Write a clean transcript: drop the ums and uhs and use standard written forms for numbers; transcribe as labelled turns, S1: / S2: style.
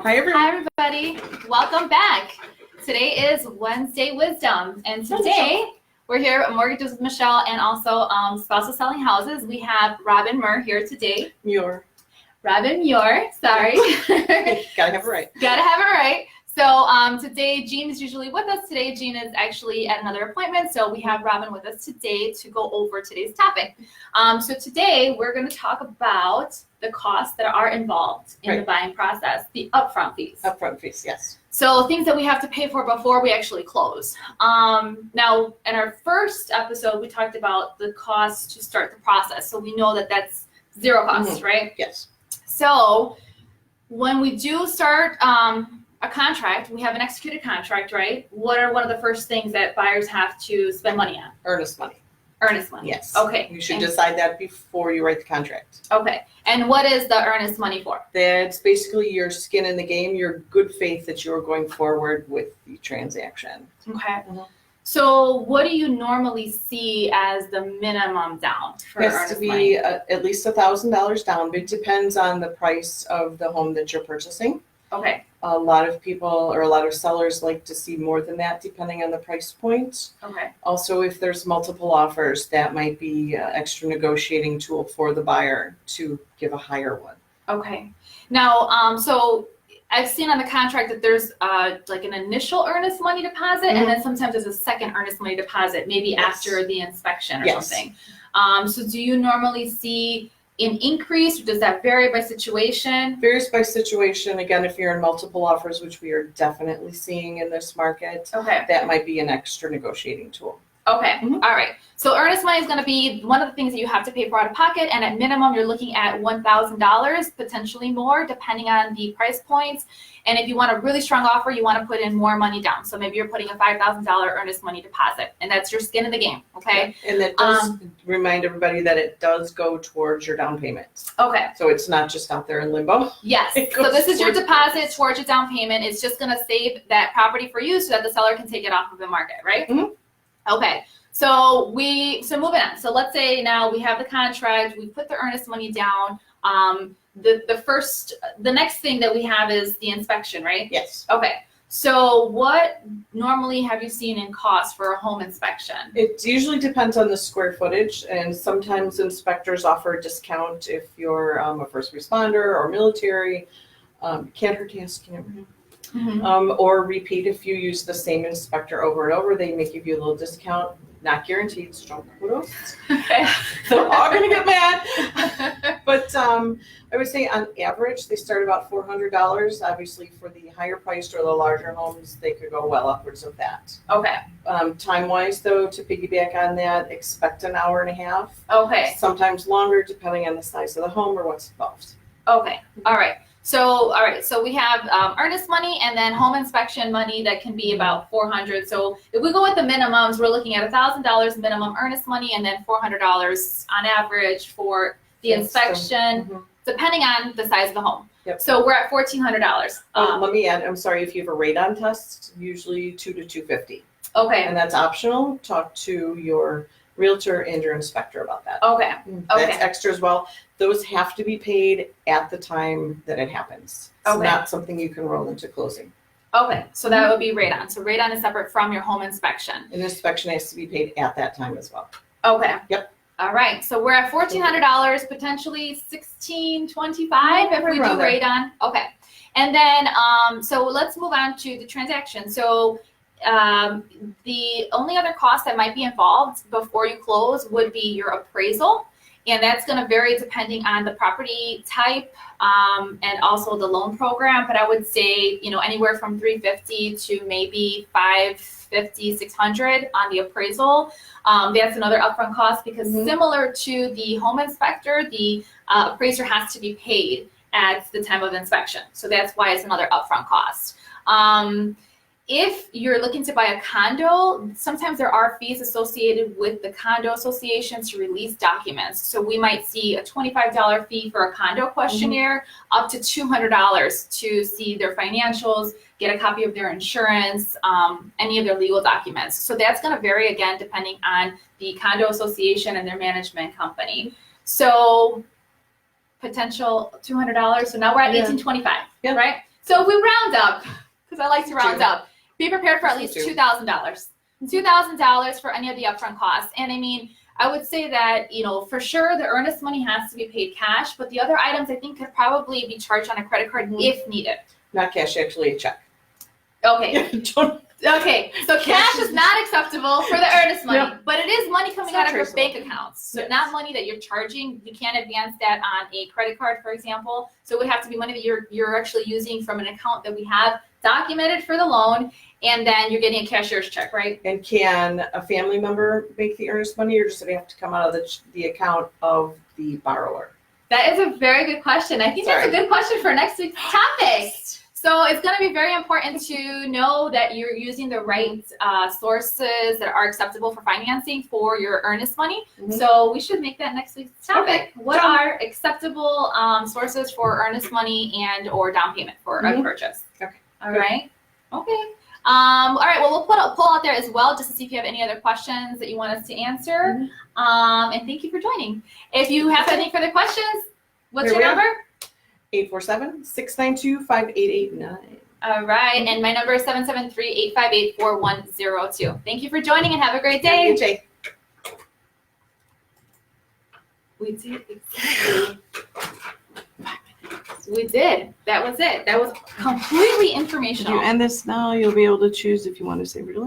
S1: Hi, everyone.
S2: Hi, everybody. Welcome back. Today is Wednesday Wisdom, and today we're here at Mortgages with Michelle and also Spouses Selling Houses. We have Robbin Muhr here today.
S1: Muhr.
S2: Robbin Muhr, sorry.
S1: Gotta have it right.
S2: Gotta have it right. So today, Jean is usually with us. Today, Jean is actually at another appointment, so we have Robbin with us today to go over today's topic. So today, we're going to talk about the costs that are involved in the buying process, the upfront fees.
S1: Upfront fees, yes.
S2: So things that we have to pay for before we actually close. Now, in our first episode, we talked about the cost to start the process. So we know that that's zero cost, right?
S1: Yes.
S2: So when we do start a contract, we have an executed contract, right? What are one of the first things that buyers have to spend money on?
S1: Earnest money.
S2: Earnest money.
S1: Yes.
S2: Okay.
S1: You should decide that before you write the contract.
S2: Okay. And what is the earnest money for?
S1: That's basically your skin in the game, your good faith that you're going forward with the transaction.
S2: Okay. So what do you normally see as the minimum down for
S1: It has
S2: earnest
S1: to be
S2: money?
S1: at least $1,000 down. It depends on the price of the home that you're purchasing.
S2: Okay.
S1: A lot of people or a lot of sellers like to see more than that depending on the price point.
S2: Okay.
S1: Also, if there's multiple offers, that might be an extra negotiating tool for the buyer to give a higher one.
S2: Okay. Now, so I've seen on the contract that there's like an initial earnest money deposit, and then sometimes there's a second earnest money deposit, maybe after the inspection or something. So do you normally see an increase, or does that vary by situation?
S1: Varies by situation. Again, if you're in multiple offers, which we are definitely seeing in this market,
S2: Okay.
S1: that might be an extra negotiating tool.
S2: Okay. All right. So earnest money is going to be one of the things that you have to pay for out of pocket, and at minimum, you're looking at $1,000, potentially more, depending on the price points. And if you want a really strong offer, you want to put in more money down. So maybe you're putting a $5,000 earnest money deposit, and that's your skin in the game. Okay.
S1: And that does remind everybody that it does go towards your down payment.
S2: Okay.
S1: So it's not just out there in limbo.
S2: Yes. So this is your deposit towards your down payment. It's just going to save that property for you so that the seller can take it off of the market, right? Okay. So moving on. So let's say now we have the contract, we put the earnest money down. The next thing that we have is the inspection, right?
S1: Yes.
S2: Okay. So what normally have you seen in cost for a home inspection?
S1: It usually depends on the square footage, and sometimes inspectors offer a discount if you're a first responder or military. Can't hurt to ask, you never know. Or repeat if you use the same inspector over and over, they may give you a little discount. Not guaranteed, strong kudos.
S2: Okay.
S1: They're all gonna get mad. But I would say on average, they start about $400. Obviously, for the higher priced or the larger homes, they could go well upwards of that.
S2: Okay.
S1: Time-wise, though, to piggyback on that, expect an hour and a half.
S2: Okay.
S1: Sometimes longer, depending on the size of the home or what's involved.
S2: Okay. All right. So we have earnest money and then home inspection money that can be about $400. So if we go with the minimums, we're looking at $1,000 minimum earnest money and then $400 on average for the inspection, depending on the size of the home.
S1: Yep.
S2: So we're at $1,400.
S1: Let me add, I'm sorry, if you have a radon test, usually $200 to $250.
S2: Okay.
S1: And that's optional. Talk to your realtor and your inspector about that.
S2: Okay.
S1: That's extra as well. Those have to be paid at the time that it happens. It's not something you can roll into closing.
S2: Okay, so that would be radon. So radon is separate from your home inspection.
S1: An inspection has to be paid at that time as well.
S2: Okay.
S1: Yep.
S2: All right, so we're at $1,400, potentially $1,625 if we do radon. Okay, and then so let's move on to the transaction. So the only other cost that might be involved before you close would be your appraisal. And that's going to vary depending on the property type and also the loan program. But I would say, anywhere from $350 to maybe $550, $600 on the appraisal. That's another upfront cost because similar to the home inspector, the appraiser has to be paid at the time of inspection. So that's why it's another upfront cost. If you're looking to buy a condo, sometimes there are fees associated with the condo association to release documents. So we might see a $25 fee for a condo questionnaire, up to $200 to see their financials, get a copy of their insurance, any of their legal documents. So that's going to vary again depending on the condo association and their management company. So potential $200. So now we're at $1,825, right? So if we round up, because I like to round up, be prepared for at least $2,000. $2,000 for any of the upfront costs. And I mean, I would say that, for sure the earnest money has to be paid cash, but the other items I think could probably be charged on a credit card if needed.
S1: Not cash, actually a check.
S2: Okay. Okay, so cash is not acceptable for the earnest money, but it is money coming out of your bank accounts. So not money that you're charging. You can't advance that on a credit card, for example. So it would have to be money that you're actually using from an account that we have documented for the loan, and then you're getting a cashier's check, right?
S1: And can a family member make the earnest money, or does it have to come out of the account of the borrower?
S2: That is a very good question. I think that's a good question for next week's topic. So it's going to be very important to know that you're using the right sources that are acceptable for financing for your earnest money. So we should make that next week's topic.
S1: Okay.
S2: What are acceptable sources for earnest money and or down payment for a purchase?
S1: Okay.
S2: All right. Okay. All right. Well, we'll put a poll out there as well just to see if you have any other questions that you want us to answer. And thank you for joining. If you have any further questions, what's your number?
S1: 847-692-5889.
S2: All right, and my number is 773-858-4102. Thank you for joining and have a great day.
S1: Good day.
S2: We did exactly. We did. That was it. That was completely informational.
S1: If you end this now, you'll be able to choose if you want to save your